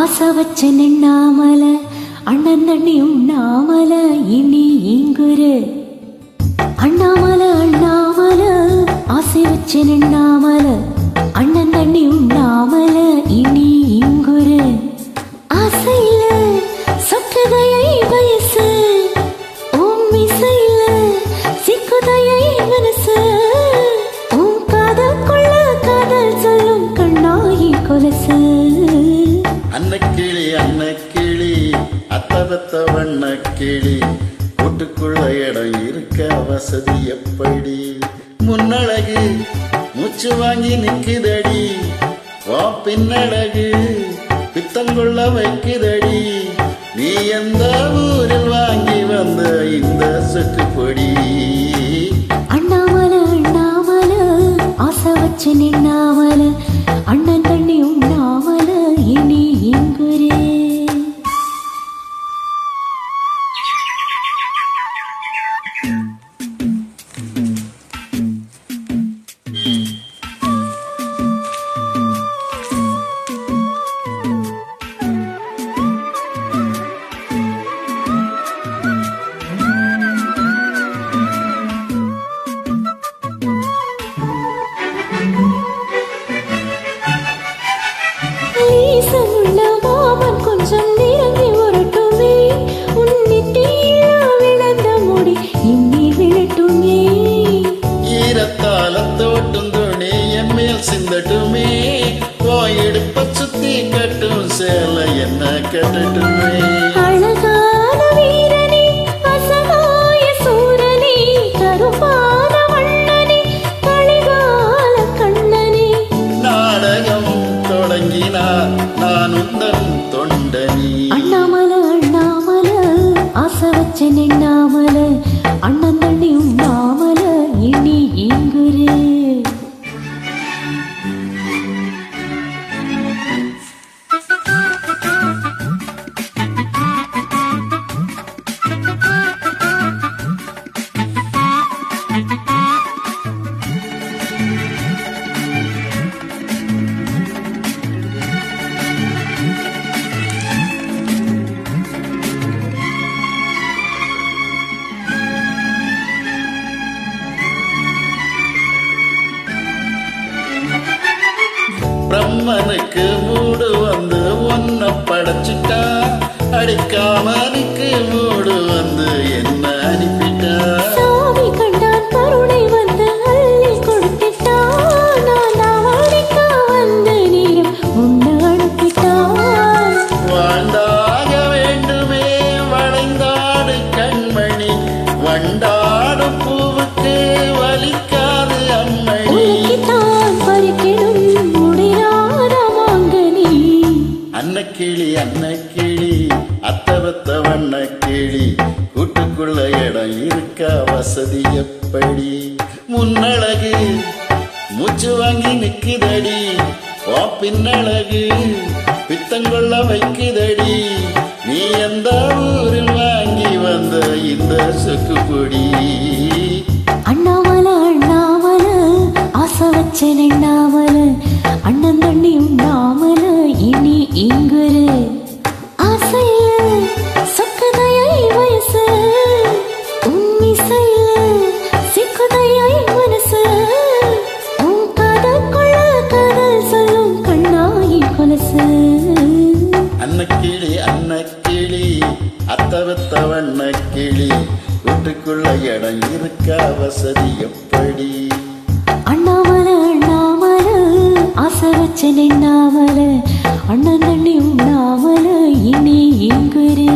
ஆசை வச்ச நின்னாமல அண்ணன் தண்ணி உண்ணாமல இனி இங்குரு அண்ணாமல அண்ணாமல ஆசை வச்ச நின்னாமல அண்ணன் தண்ணி உண்ணாமல இனி இங்குரு ஆசையில சொக்குதையை வயசு ஓம் இசையில சிக்குதையை மனசு ஓம் காதற்குள்ள காதல் சொல்லும் கண்ணாயி கொலசு அன்னக்கிளி அத்தவத்த வண்ண கிளி கூட்டுக்குள்ள இடம் இருக்க வசதி எப்படி முன்னழகு மூச்சு வாங்கி நிக்குதடி வா பின்னழகு பித்தங்குள்ள வைக்குதடி நீ எந்த ஊரில் வாங்கி வந்த இந்த சொக்குப்பொடி அண்ணாமல அண்ணாமல ஆசை வச்சு நின்னாமல அண்ணன் தண்ணி உண்ணாமல இனி இங்குரே சிந்தட்டுமே போயெடுப்ப சுத்தி கட்டும் சேலை என்ன கட்டட்டுமே அழகான வீரனே அசகாய சூரனே கருப்பான வண்ணனே கலிகால கண்ணனே நாடகம் தொடங்கினார் நான் உந்தன் தொண்டனி அண்ணாமல அண்ணாமல ஆசை வச்சு நின்னாமல அண்ணன் தண்ணி உண்ணாமல இனி இங்குரே பிரம்மனுக்கு மூடு வந்து ஒன்ன படைச்சிட்டா அடிக்காமனுக்கு மூடு வந்து என்ன அனுப்பிட்டா சாமி கண்டான் கருணை வந்து அள்ளி கொடுத்திட்டா நான் அவனுக்க வந்து நீயும் உன்னை அனுப்பிட்டான் வாழ்ந்தாக வேண்டுமே வளைந்தாடு கண்மணி வண்டாடு பூவுக்கு வலிக்காது அம்மணி அன்னக்கிளி அத்தவத்த வண்ண கிளி கூட்டுக்குள்ள இடம் இருக்க வசதி எப்படி முன்னழகு மூச்சு வாங்கி நிக்குதடி வா பின்னழகு பித்தங்கொள்ள வைக்குதடி நீ எந்த ஊரில் வாங்கி வந்த இந்த சொக்குப்பொடி அண்ணாமல அண்ணாமல ஆசை வச்ச நின்னாமல அண்ணன் தண்ணி உண்ணாமல இனி இங்குரு ஆசையில சொக்குதையை வயசு உம்மிசையில சிக்குதையை மனசு உன் காதற்குள்ள காதல் சொல்லும் கண்ணாயி கொலசு அன்னக்கிளி அத்தவத்த வண்ண கிளி வீட்டுக்குள்ள இடம் இருக்க வசதி எப்படி அண்ணாமல அண்ணாமல ஆசை வச்சு நின்னாமல அண்ணன் தண்ணி உண்ணாமல இனி இங்குரே